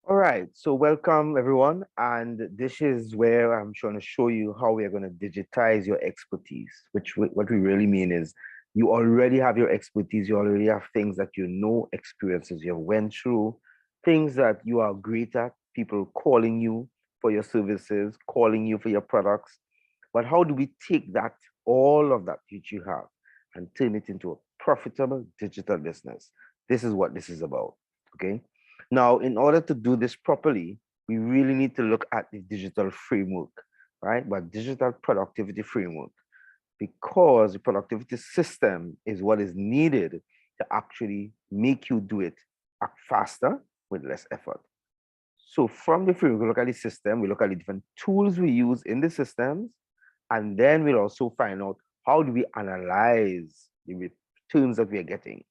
All right, so welcome everyone, and this is where I'm trying to show you how we are going to digitize your expertise. What we really mean is you already have your expertise, you already have things that you know, experiences you have went through, things that you are great at, people calling you for your services, calling you for your products. But how do we take that, all of that which you have, and turn it into a profitable digital business? This is what this is about. Okay. Now, in order to do this properly, we really need to look at the digital framework, right? But digital productivity framework, because the productivity system is what is needed to actually make you do it faster with less effort. So from the framework, we look at the system, we look at the different tools we use in the systems, and then we'll also find out how do we analyze the returns that we are getting.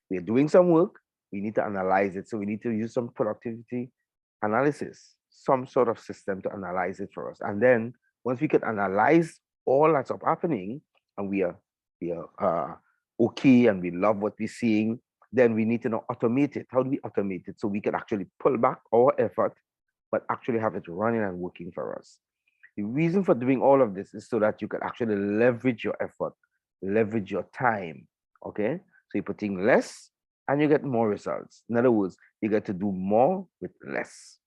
We are doing some work, we need to analyze it. So we need to use some productivity analysis, some sort of system to analyze it for us. And then once we can analyze all that's up happening and we are okay and we love what we're seeing, then we need to now automate it. How do we automate it so we can actually pull back our effort, but actually have it running and working for us? The reason for doing all of this is so that you can actually leverage your effort, leverage your time. Okay. So you're putting less and you get more results. In other words, you get to do more with less.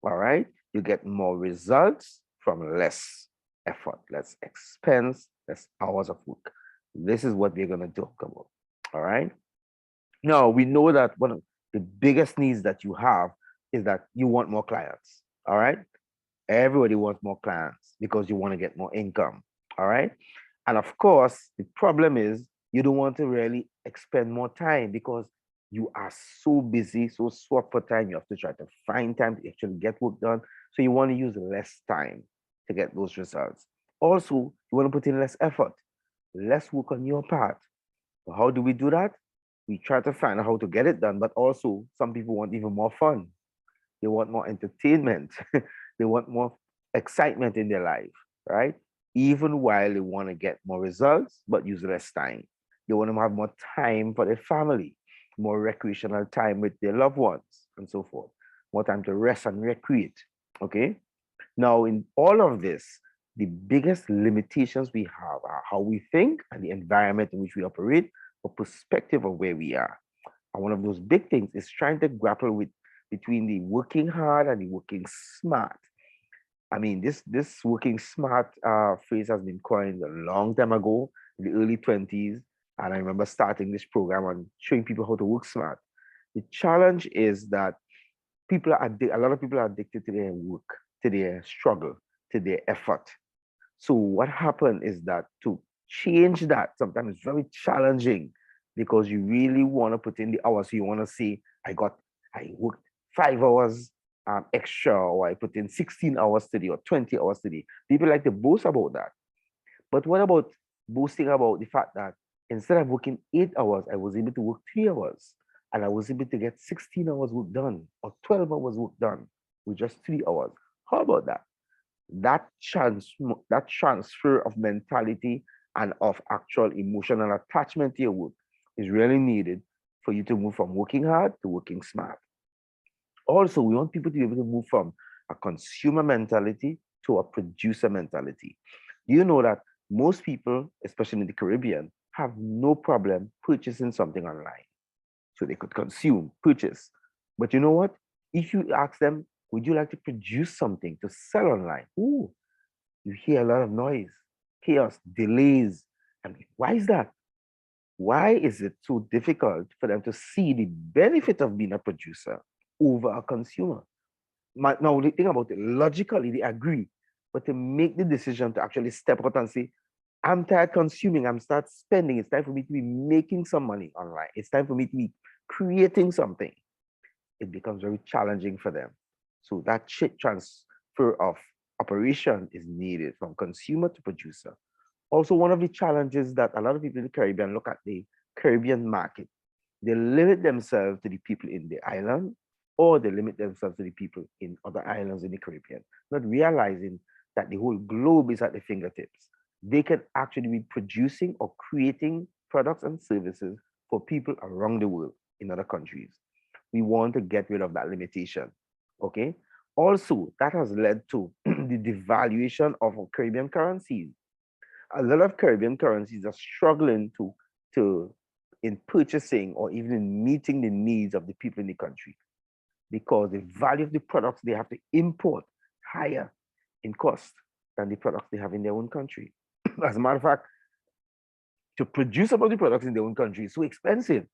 All right. You get more results from less effort, less expense, less hours of work. This is what we're going to talk about. All right. Now, we know that one of the biggest needs that you have is that you want more clients. All right. Everybody wants more clients because you want to get more income. All right. And of course, the problem is you don't want to really expend more time because you are so busy, so swamped for time. You have to try to find time to actually get work done. So you want to use less time to get those results. Also, you want to put in less effort, less work on your part. So how do we do that? We try to find out how to get it done, but also some people want even more fun. They want more entertainment. They want more excitement in their life, right? Even while they want to get more results, but use less time. They want to have more time for their family, more recreational time with their loved ones, and so forth. More time to rest and recreate. Okay. Now, in all of this, the biggest limitations we have are how we think and the environment in which we operate, or perspective of where we are. And one of those big things is trying to grapple with between the working hard and the working smart. I mean, this working smart phrase has been coined a long time ago, in the early 20s. And I remember starting this program and showing people how to work smart. The challenge is that a lot of people are addicted to their work, to their struggle, to their effort. So what happened is that to change that sometimes it's very challenging because you really want to put in the hours. So you want to say, I worked 5 hours extra, or I put in 16 hours today or 20 hours today. People like to boast about that. But what about boasting about the fact that instead of working 8 hours, I was able to work 3 hours and I was able to get 16 hours work done or 12 hours work done with just 3 hours? How about that? That transfer of mentality and of actual emotional attachment to your work is really needed for you to move from working hard to working smart. Also, we want people to be able to move from a consumer mentality to a producer mentality. Do you know that most people, especially in the Caribbean, have no problem purchasing something online? So they could consume, purchase. But you know what? If you ask them, would you like to produce something to sell online? Ooh, you hear a lot of noise, chaos, delays. And why is that? Why is it so difficult for them to see the benefit of being a producer over a consumer? Now, they think about it logically, they agree. But to make the decision to actually step out and say, I'm tired consuming, I'm start spending, it's time for me to be making some money online. It's time for me to be creating something. It becomes very challenging for them. So that transfer of operation is needed from consumer to producer. Also, one of the challenges that a lot of people in the Caribbean look at the Caribbean market, they limit themselves to the people in the island, or they limit themselves to the people in other islands in the Caribbean, not realizing that the whole globe is at the fingertips. They can actually be producing or creating products and services for people around the world in other countries. We want to get rid of that limitation. Okay. Also, that has led to the devaluation of Caribbean currencies. A lot of Caribbean currencies are struggling to in purchasing or even in meeting the needs of the people in the country because the value of the products they have to import higher in cost than the products they have in their own country. As a matter of fact, to produce some of the products in their own country is so expensive.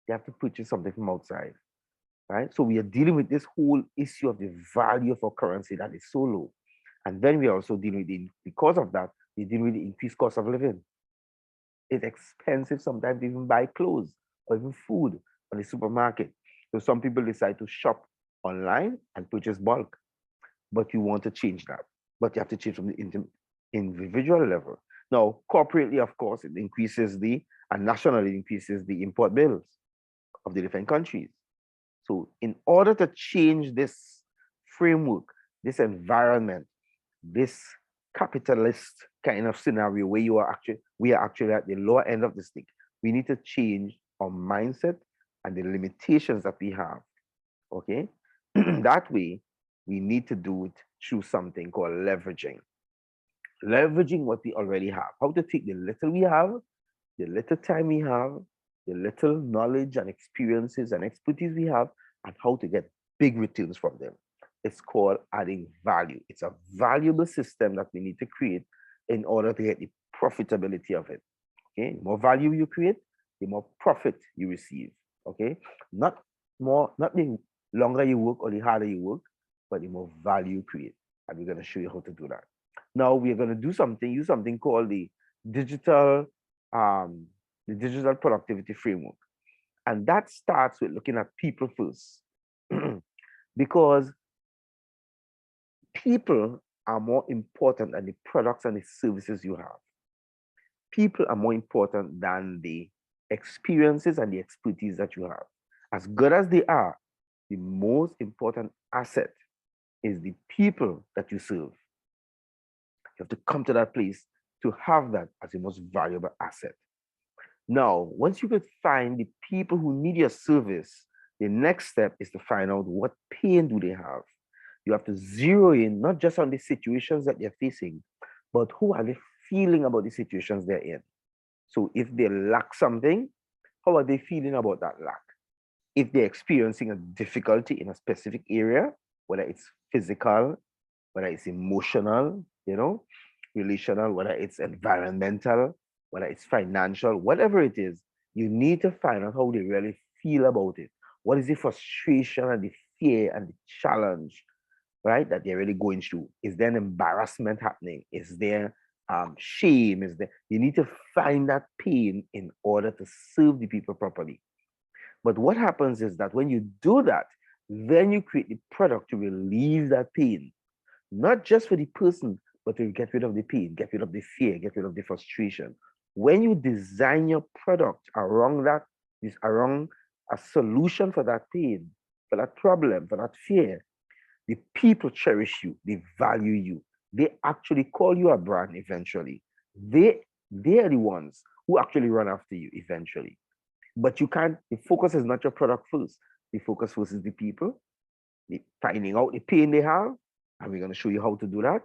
They have to purchase something from outside, right? So we are dealing with this whole issue of the value of our currency that is so low. And then we are also dealing with because of that, we're dealing with the increased cost of living. It's expensive sometimes to even buy clothes or even food on the supermarket. So some people decide to shop online and purchase bulk, but you want to change that. But you have to change from the individual level. Now, corporately, of course, it increases and nationally increases the import bills of the different countries. So in order to change this framework, this environment, this capitalist kind of scenario where we are actually at the lower end of the stick, we need to change our mindset and the limitations that we have. Okay. That way, we need to do it through something called leveraging. Leveraging what we already have. How to take the little we have, the little time we have, the little knowledge and experiences and expertise we have, and how to get big returns from them. It's called adding value. It's a valuable system that we need to create in order to get the profitability of it. Okay, the more value you create, the more profit you receive. Okay, not the longer you work or the harder you work, but the more value you create. And we're going to show you how to do that. Now we're going to use something called digital um, the digital productivity framework. And that starts with looking at people first. Because people are more important than the products and the services you have. People are more important than the experiences and the expertise that you have. As good as they are, the most important asset is the people that you serve. You have to come to that place to have that as the most valuable asset. Now, once you could find the people who need your service, the next step is to find out what pain do they have. You have to zero in not just on the situations that they're facing, but who are they feeling about the situations they're in. So if they lack something, how are they feeling about that lack? If they're experiencing a difficulty in a specific area, whether it's physical, whether it's emotional, relational, whether it's environmental, whether it's financial, whatever it is, you need to find out how they really feel about it. What is the frustration and the fear and the challenge, right, that they're really going through? Is there an embarrassment happening? Is there shame? Is there? You need to find that pain in order to serve the people properly. But what happens is that when you do that, then you create the product to relieve that pain, not just for the person, but to get rid of the pain, get rid of the fear, get rid of the frustration. When you design your product around that, is around a solution for that pain, for that problem, for that fear, the people cherish you, they value you. They actually call you a brand eventually. They are the ones who actually run after you eventually. But you can't, the focus is not your product first. The focus first is the people, finding out the pain they have, and we're going to show you how to do that.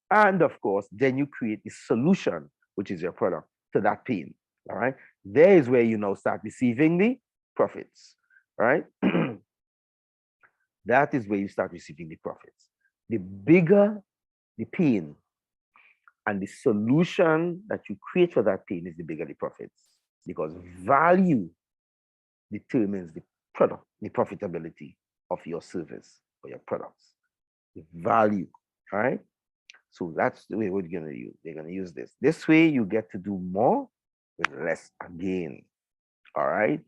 And of course, then you create the solution, which is your product, to that pain. All right. There is where you now start receiving the profits. All right. That is where you start receiving the profits. The bigger the pain and the solution that you create for that pain is the bigger the profits. Because value determines the product, the profitability of your service or your products. The value. All right. So that's the way we're going to use. They're going to use this. This way you get to do more with less again. All right.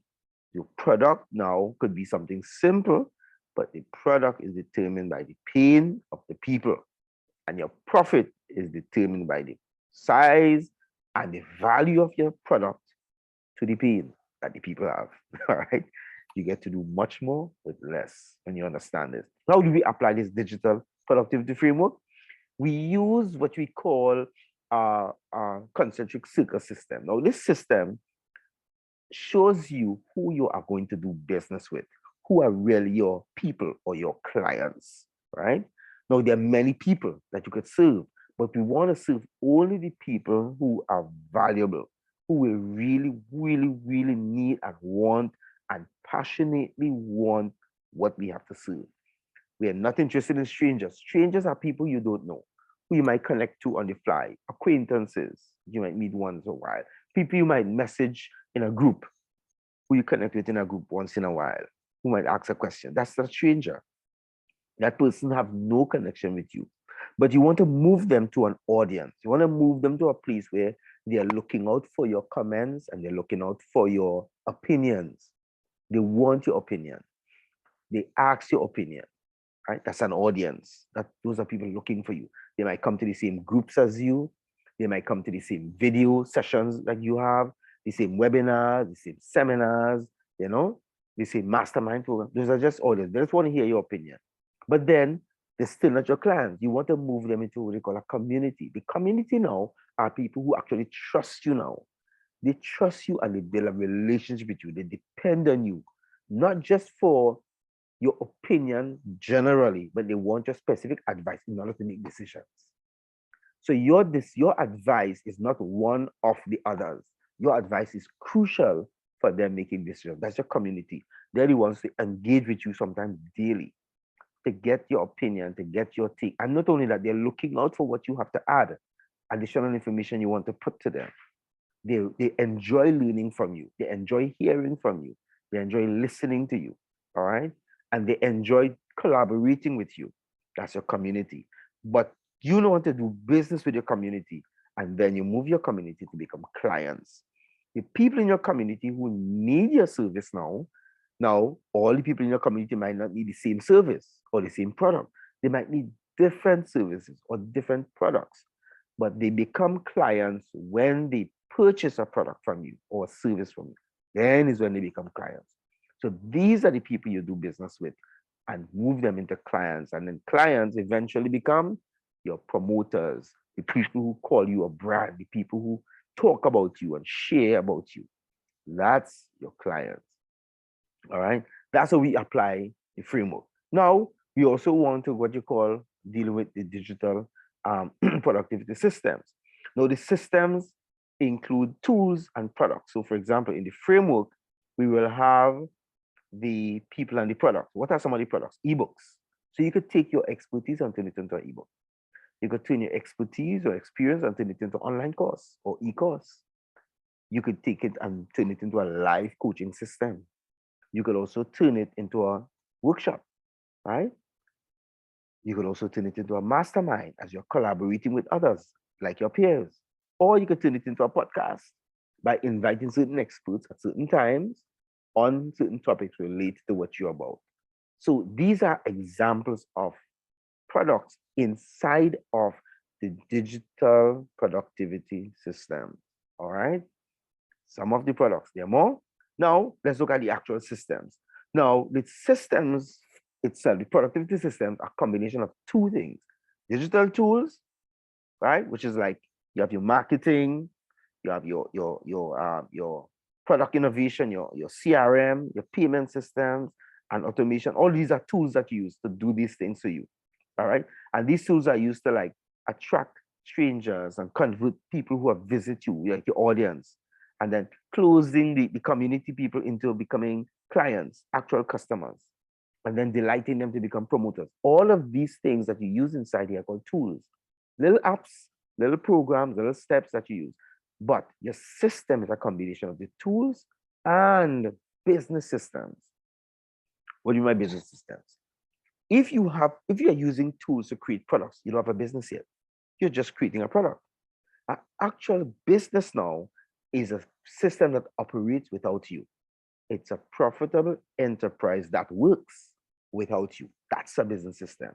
Your product now could be something simple, but the product is determined by the pain of the people. And your profit is determined by the size and the value of your product to the pain that the people have. All right. You get to do much more with less when you understand this. How do we apply this digital productivity framework? We use what we call a concentric circle system. Now, this system shows you who you are going to do business with, who are really your people or your clients, right? Now, there are many people that you could serve, but we want to serve only the people who are valuable, who will really, really, really need and want and passionately want what we have to serve. We are not interested in strangers. Strangers are people you don't know, who you might connect to on the fly, acquaintances you might meet once in a while, people you might message in a group, who you connect with in a group once in a while, who might ask a question. That's a stranger. That person have no connection with you. But you want to move them to an audience. You want to move them to a place where they are looking out for your comments and they're looking out for your opinions. They want your opinion. They ask your opinion, right? That's an audience. Those are people looking for you. They might come to the same groups as you. They might come to the same video sessions that you have, the same webinars, the same seminars, you know, the same mastermind program. Those are just audience. They just want to hear your opinion. But then they're still not your clients. You want to move them into what they call a community. The community now are people who actually trust you now. They trust you and they build a relationship with you. They depend on you, not just for your opinion generally, but they want your specific advice in order to make decisions. So your advice is not one of the others. Your advice is crucial for them making decisions. That's your community. They're the ones to engage with you sometimes daily to get your opinion, to get your take. And not only that, they're looking out for what you have to add, additional information you want to put to them. They enjoy learning from you. They enjoy hearing from you. They enjoy listening to you. All right. And they enjoy collaborating with you. That's your community. But you don't want to do business with your community. And then you move your community to become clients. The people in your community who need your service now, all the people in your community might not need the same service or the same product. They might need different services or different products, but they become clients when they purchase a product from you or a service from you. Then is when they become clients. So these are the people you do business with and move them into clients. And then clients eventually become your promoters, the people who call you a brand, the people who talk about you and share about you. That's your clients. All right. That's how we apply the framework. Now, we also want to what you call dealing with the digital productivity systems. Now, the systems include tools and products. So, for example, in the framework, we will have the people and the products. What are some of the products? Ebooks. So you could take your expertise and turn it into an ebook. You could turn your expertise or experience and turn it into online course or e-course. You could take it and turn it into a live coaching system. You could also turn it into a workshop, right? You could also turn it into a mastermind as you're collaborating with others, like your peers. Or you could turn it into a podcast by inviting certain experts at certain times on certain topics related to what you're about. So these are examples of products inside of the digital productivity system. All right. Some of the products, there are more. Now, let's look at the actual systems. Now, the systems itself, the productivity systems, are a combination of two things. Digital tools, right? Which is like you have your marketing, you have your product innovation, your CRM, your payment systems, and automation. All these are tools that you use to do these things for you. All right. And these tools are used to like attract strangers and convert people who have visit you, like your audience, and then closing the community people into becoming clients, actual customers, and then delighting them to become promoters. All of these things that you use inside here are called tools, little apps, little programs, little steps that you use. But your system is a combination of the tools and business systems. What do you mean by business systems? If you are using tools to create products, you don't have a business yet. You're just creating a product. An actual business now is a system that operates without you. It's a profitable enterprise that works without you. That's a business system.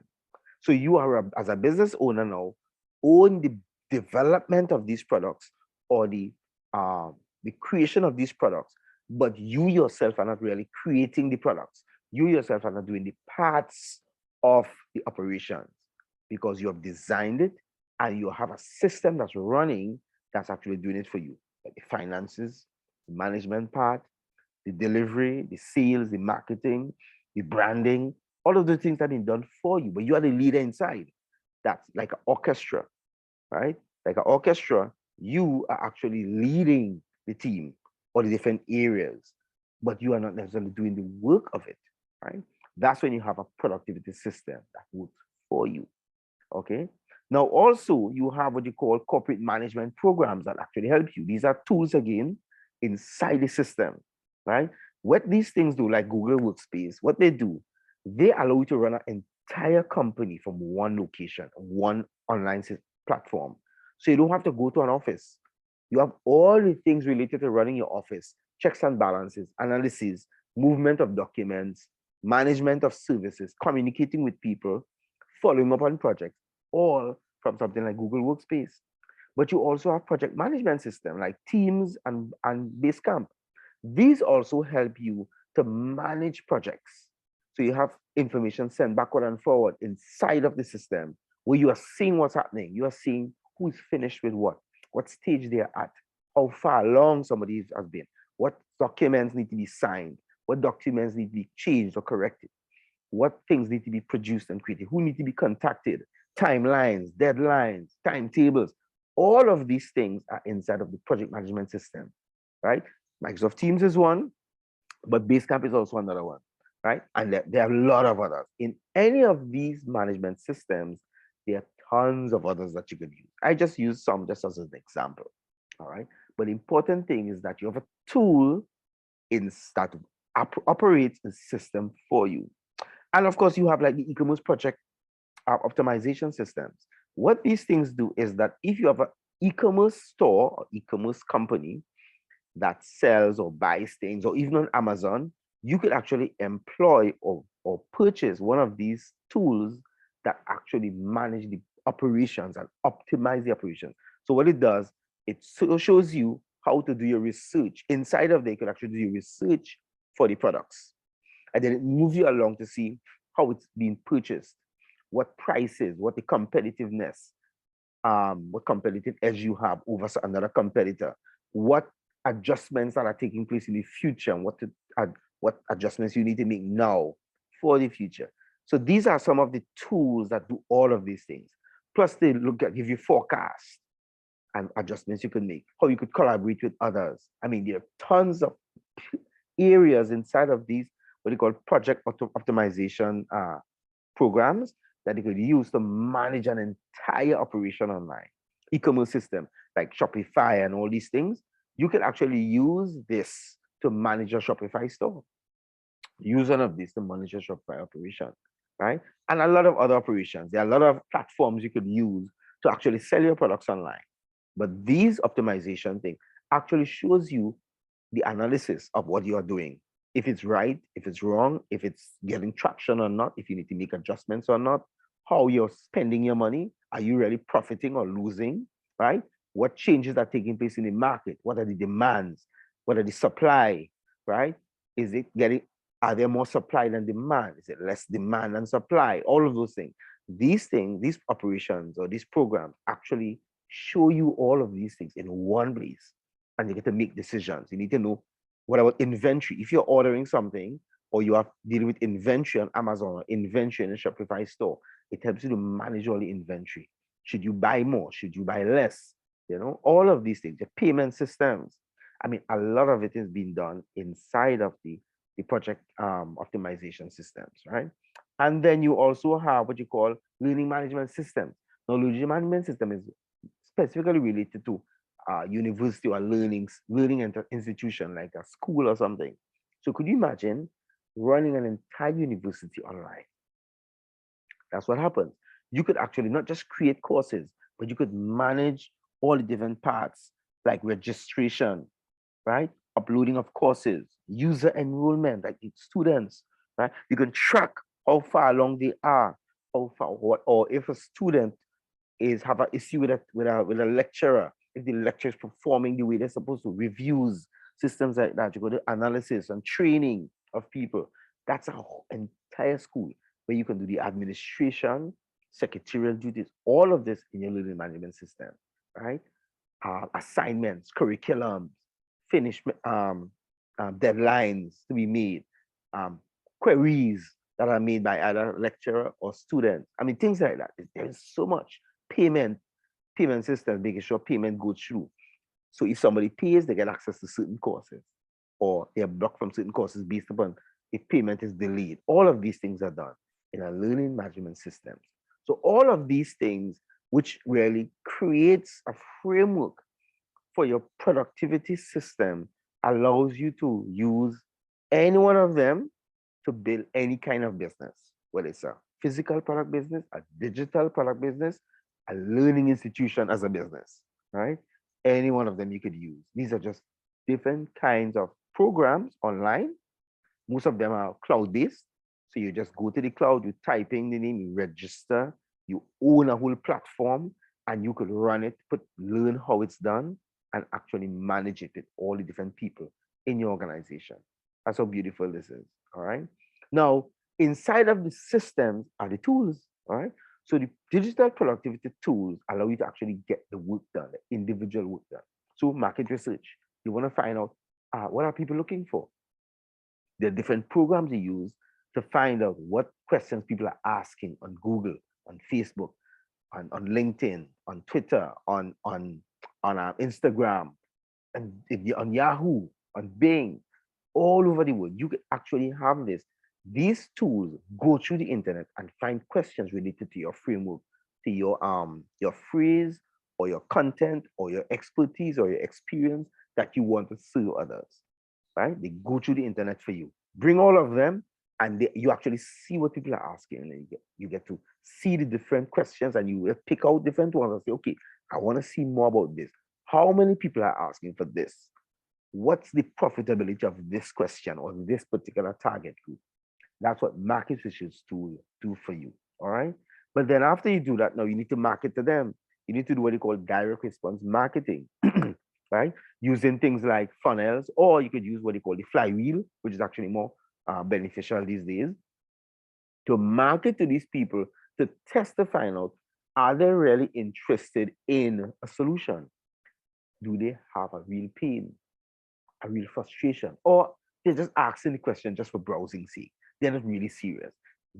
So you are, as a business owner now, own the development of these products or the creation of these products, but you yourself are not really creating the products. You yourself are not doing the parts of the operations because you have designed it and you have a system that's running that's actually doing it for you. Like the finances, the management part, the delivery, the sales, the marketing, the branding, all of the things that are being done for you, but you are the leader inside. That's like an orchestra, right? Like an orchestra, you are actually leading the team or the different areas, but you are not necessarily doing the work of it, right? That's when you have a productivity system that works for you. Okay. Now, also, you have what you call corporate management programs that actually help you. These are tools again inside the system, right? What these things do, like Google Workspace, what they do, they allow you to run an entire company from one location, one online platform. So you don't have to go to an office. You have all the things related to running your office, checks and balances, analysis, movement of documents, management of services, communicating with people, following up on projects, all from something like Google Workspace. But you also have project management system like Teams and Basecamp. These also help you to manage projects. So you have information sent backward and forward inside of the system where you are seeing what's happening. You are seeing who's finished with what stage they are at, how far along somebody has been, what documents need to be signed, what documents need to be changed or corrected, what things need to be produced and created, who need to be contacted, timelines, deadlines, timetables. All of these things are inside of the project management system, right? Microsoft Teams is one, but Basecamp is also another one, right? And there are a lot of others. In any of these management systems, there are tons of others that you could use. I just use some just as an example, all right? But the important thing is that you have a tool in that operates the system for you. And of course, you have like the e-commerce project optimization systems. What these things do is that if you have an e-commerce store or e-commerce company that sells or buys things, or even on Amazon, you could actually employ or purchase one of these tools that actually manage the operations and optimize the operations. So what it does, it shows you how to do your research. Inside of there, you can actually do your research for the products. And then it moves you along to see how it's being purchased, what prices, what the competitiveness, what competitive edge you have over another competitor, what adjustments that are taking place in the future, and what adjustments you need to make now for the future. So these are some of the tools that do all of these things. Plus, they give you forecasts and adjustments you can make, how you could collaborate with others. I mean, there are tons of areas inside of these what they call project optimization programs that you could use to manage an entire operation online. E-commerce system like Shopify and all these things, you can actually use this to manage your Shopify store. Use one of these to manage your Shopify operation, right? And a lot of other operations. There are a lot of platforms you could use to actually sell your products online. But these optimization thing actually shows you the analysis of what you are doing. If it's right, if it's wrong, if it's getting traction or not, if you need to make adjustments or not, how you're spending your money, are you really profiting or losing, right? What changes are taking place in the market? What are the demands? What are the supply, right? Is it getting, are there more supply than demand? Is it less demand than supply? All of those things. These things, these operations or these programs actually show you all of these things in one place, and you get to make decisions. You need to know what about inventory. If you're ordering something or you are dealing with inventory on Amazon or inventory in a Shopify store, it helps you to manage all the inventory. Should you buy more? Should you buy less? You know, all of these things, the payment systems. I mean, a lot of it is being done inside of the project optimization systems, right? And then you also have what you call learning management systems. Now, learning management system is specifically related to university or learning institution like a school or something. So could you imagine running an entire university online? That's what happens. You could actually not just create courses, but you could manage all the different parts like registration, right? Uploading of courses, user enrollment, like the students, right? You can track how far along they are, how far, what, or if a student is have an issue with a lecturer, if the lecturer is performing the way they're supposed to, reviews, systems like that, you go to analysis and training of people. That's a whole entire school where you can do the administration, secretarial duties, all of this in your learning management system, right? Assignments, curriculums, finish deadlines to be made, um, queries that are made by either lecturer or student. I mean, things like that. There's so much payment system, making sure payment goes through. So if somebody pays, they get access to certain courses, or they are blocked from certain courses based upon if payment is delayed. All of these things are done in a learning management system. So all of these things, which really creates a framework for your productivity system, allows you to use any one of them to build any kind of business, whether it's a physical product business, a digital product business, a learning institution as a business, right? Any one of them you could use. These are just different kinds of programs online. Most of them are cloud-based. So you just go to the cloud, you type in the name, you register, you own a whole platform, and you could run it, learn how it's done, and actually manage it with all the different people in your organization. That's how beautiful this is. All right. Now, inside of the systems are the tools. All right. So the digital productivity tools allow you to actually get the work done, the individual work done. So market research, you want to find out what are people looking for. There are different programs you use to find out what questions people are asking on Google, on Facebook, on LinkedIn, on Twitter, on Instagram, and if you're on Yahoo, on Bing, all over the world. You can actually have this. These tools go through the internet and find questions related to your framework, to your phrase or your content or your expertise or your experience that you want to serve others. Right? They go through the internet for you. Bring all of them, and you actually see what people are asking, and then you get to see the different questions, and you pick out different ones and say, okay, I want to see more about this. How many people are asking for this? What's the profitability of this question or this particular target group? That's what market research tools do for you. All right. But then after you do that, now you need to market to them. You need to do what you call direct response marketing, right? Using things like funnels, or you could use what you call the flywheel, which is actually more beneficial these days, to market to these people to test to find out, are they really interested in a solution? Do they have a real pain, a real frustration, or they're just asking the question just for browsing sake? They're not really serious.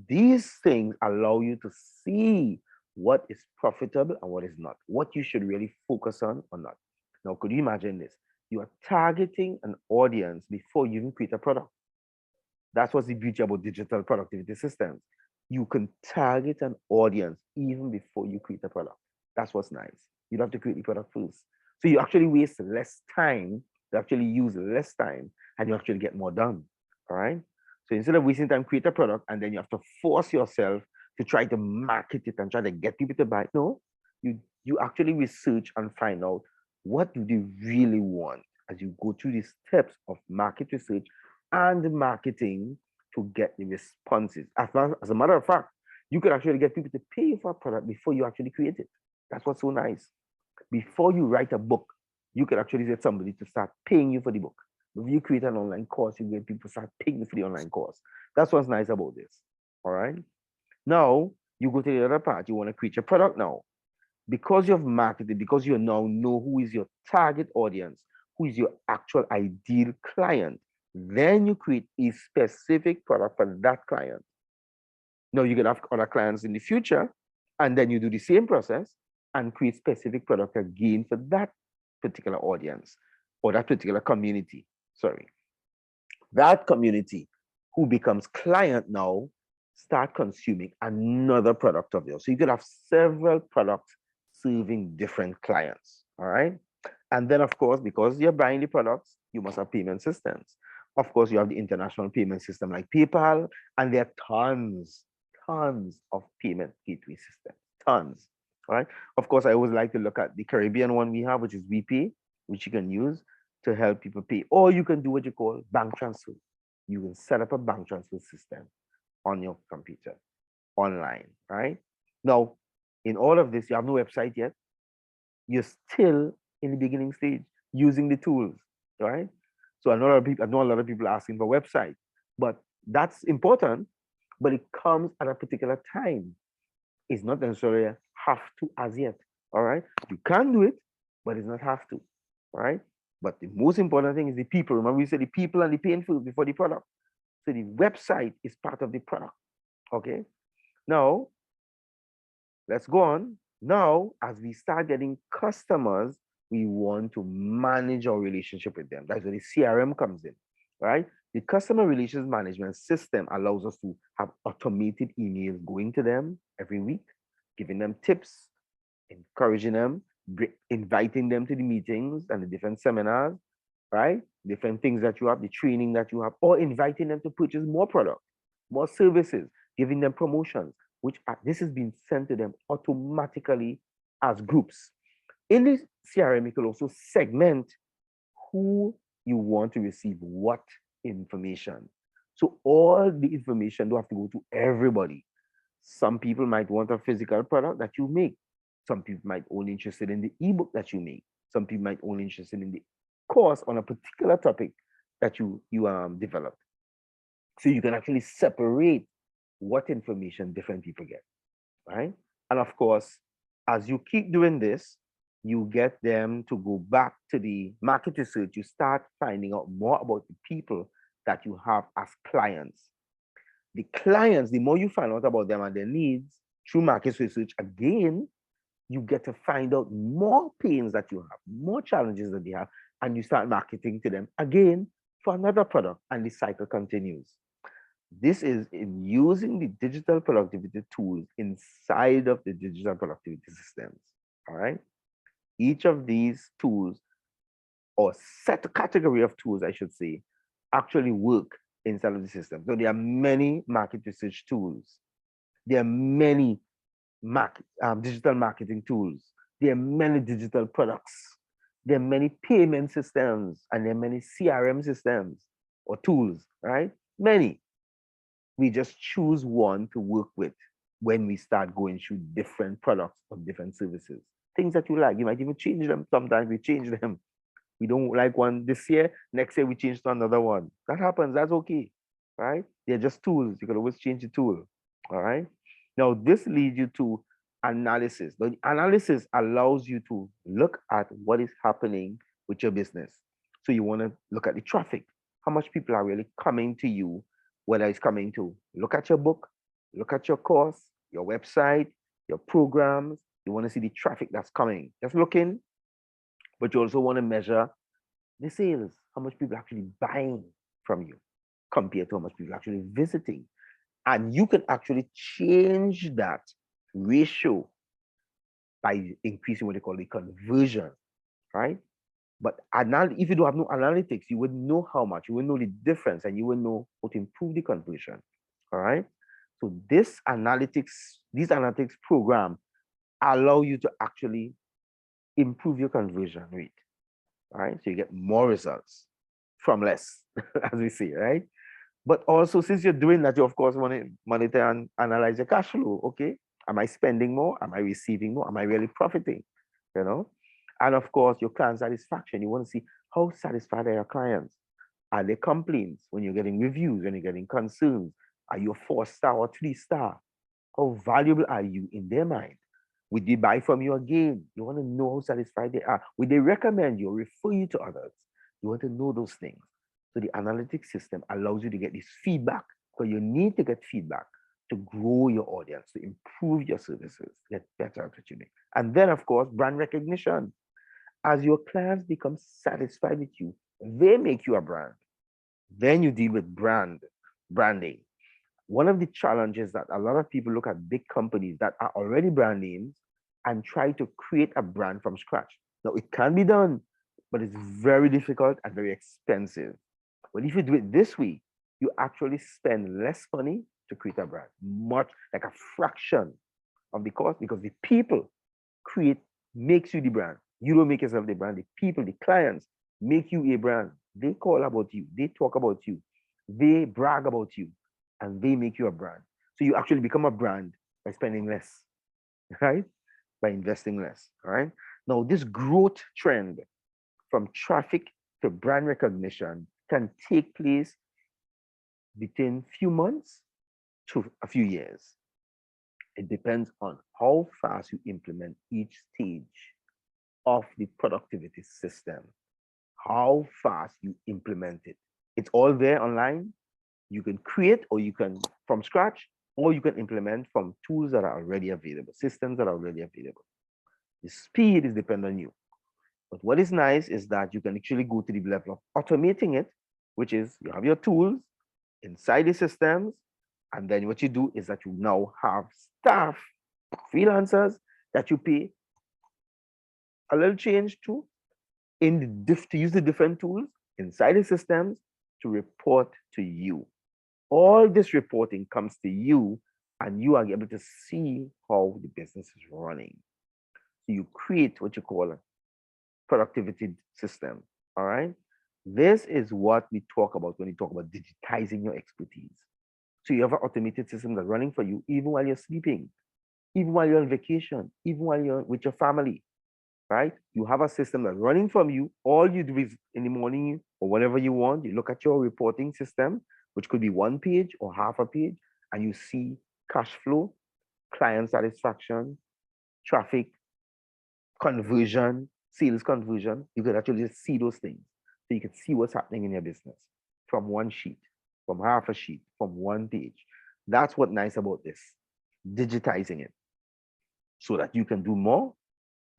These things allow you to see what is profitable and what is not, what you should really focus on or not. Now, could you imagine this? You are targeting an audience before you even create a product. That's what's the beauty about digital productivity systems. You can target an audience even before you create a product. That's what's nice. You don't have to create the product first. So you actually waste less time, you actually use less time, and you actually get more done. All right. So instead of wasting time, create a product, and then you have to force yourself to try to market it and try to get people to buy it. No, you actually research and find out what do they really want as you go through the steps of market research and marketing to get the responses. As a matter of fact, you could actually get people to pay for a product before you actually create it. That's what's so nice. Before you write a book, you could actually get somebody to start paying you for the book. If you create an online course, you get people to start paying you for the online course. That's what's nice about this. All right. Now you go to the other part. You want to create your product now. Because you've marketed, because you now know who is your target audience, who is your actual ideal client, then you create a specific product for that client. Now you can have other clients in the future, and then you do the same process and create specific product again for that particular audience or that particular community. Sorry. That community who becomes client now start consuming another product of yours. So you could have several products serving different clients. All right. And then, of course, because you're buying the products, you must have payment systems. Of course, you have the international payment system like PayPal, and there are tons of payment gateway systems, tons. All right. Of course, I always like to look at the Caribbean one we have, which is VP, which you can use to help people pay. Or you can do what you call bank transfer. You can set up a bank transfer system on your computer online, right? Now, in all of this, you have no website yet. You're still in the beginning stage using the tools, right? So I know a lot of people asking for website, but that's important, but it comes at a particular time. It's not necessarily a have to as yet. All right. You can do it, but it's not have to. All right. But the most important thing is the people. Remember, we said the people and the paying first before the product. So the website is part of the product. Okay. Now, let's go on. Now, as we start getting customers, we want to manage our relationship with them. That's where the CRM comes in, right? The customer relations management system allows us to have automated emails going to them every week, giving them tips, encouraging them, inviting them to the meetings and the different seminars, right? Different things that you have, the training that you have, or inviting them to purchase more product, more services, giving them promotions, which this is being sent to them automatically as groups. In this CRM, you can also segment who you want to receive what information. So all the information don't have to go to everybody. Some people might want a physical product that you make. Some people might only interested in the ebook that you make. Some people might only interested in the course on a particular topic that you developed. So you can actually separate what information different people get, right? And of course, as you keep doing this, you get them to go back to the market research. You start finding out more about the people that you have as clients. The clients, the more you find out about them and their needs through market research, again, you get to find out more pains that you have, more challenges that they have, and you start marketing to them again for another product, and the cycle continues. This is in using the digital productivity tools inside of the digital productivity systems. All right. Each of these tools, or set category of tools, I should say, actually work inside of the system. So there are many market research tools. There are many digital marketing tools. There are many digital products. There are many payment systems, and there are many CRM systems or tools, right? Many. We just choose one to work with when we start going through different products or different services. Things that you like, you might even change them. Sometimes we change them. We don't like one this year, next year we change to another one. That happens, that's okay, right? They're just tools. You can always change the tool, all right? Now, this leads you to analysis. The analysis allows you to look at what is happening with your business. So you want to look at the traffic, how much people are really coming to you, whether it's coming to look at your book, look at your course, your website, your programs. You want to see the traffic that's coming. Just looking, but you also want to measure the sales, how much people are actually buying from you compared to how much people are actually visiting. And you can actually change that ratio by increasing what they call the conversion, right? But if you don't have no analytics, you wouldn't know how much, you wouldn't know the difference, and you wouldn't know how to improve the conversion. All right. So these analytics program allow you to actually improve your conversion rate. All right. So you get more results from less, as we say, right? But also, since you're doing that, you of course want to monitor and analyze your cash flow. Okay. Am I spending more? Am I receiving more? Am I really profiting? You know? And of course, your client satisfaction. You want to see how satisfied are your clients. Are there complaints when you're getting reviews, when you're getting concerns? Are you a 4-star or 3-star? How valuable are you in their mind? Would they buy from you again? You want to know how satisfied they are. Would they recommend you or refer you to others? You want to know those things. So the analytics system allows you to get this feedback, because you need to get feedback to grow your audience, to improve your services, get better opportunity. And then, of course, brand recognition. As your clients become satisfied with you, they make you a brand. Then you deal with branding. One of the challenges that a lot of people look at big companies that are already brand names and try to create a brand from scratch. Now, it can be done, but it's very difficult and very expensive. But if you do it this way, you actually spend less money to create a brand, much like a fraction of the cost, because the people makes you the brand. You don't make yourself the brand. The people, the clients make you a brand. They call about you. They talk about you. They brag about you, and they make you a brand. So you actually become a brand by spending less, right? By investing less, all right? Now, this growth trend from traffic to brand recognition can take place between few months to a few years. It depends on how fast you implement each stage of the productivity system, how fast you implement it. It's all there online. You can create, or you can from scratch, or you can implement from tools that are already available, systems that are already available. The speed is dependent on you. But what is nice is that you can actually go to the level of automating it, which is you have your tools inside the systems, and then what you do is that you now have staff, freelancers that you pay a little change to to use the different tools inside the systems to report to you. All this reporting comes to you, and you are able to see how the business is running. So you create what you call a productivity system. All right. This is what we talk about when we talk about digitizing your expertise. So you have an automated system that's running for you even while you're sleeping, even while you're on vacation, even while you're with your family, right? You have a system that's running from you. All you do is in the morning or whenever you want, you look at your reporting system, which could be one page or half a page, and you see cash flow, client satisfaction, traffic, conversion, sales conversion. You could actually just see those things. So you can see what's happening in your business from one sheet, from half a sheet, from one page. That's what's nice about this, digitizing it so that you can do more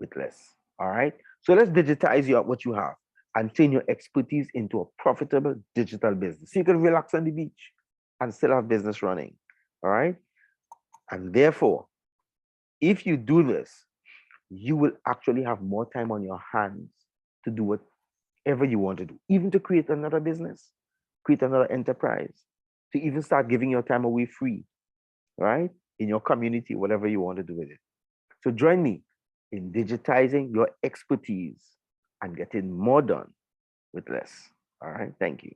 with less. All right. So let's digitize what you have and turn your expertise into a profitable digital business. So you can relax on the beach and still have business running. All right. And therefore, if you do this, you will actually have more time on your hands to do whatever you want to do, even to create another business, create another enterprise, to even start giving your time away free, right? In your community, whatever you want to do with it. So join me in digitizing your expertise and getting more done with less. All right. Thank you.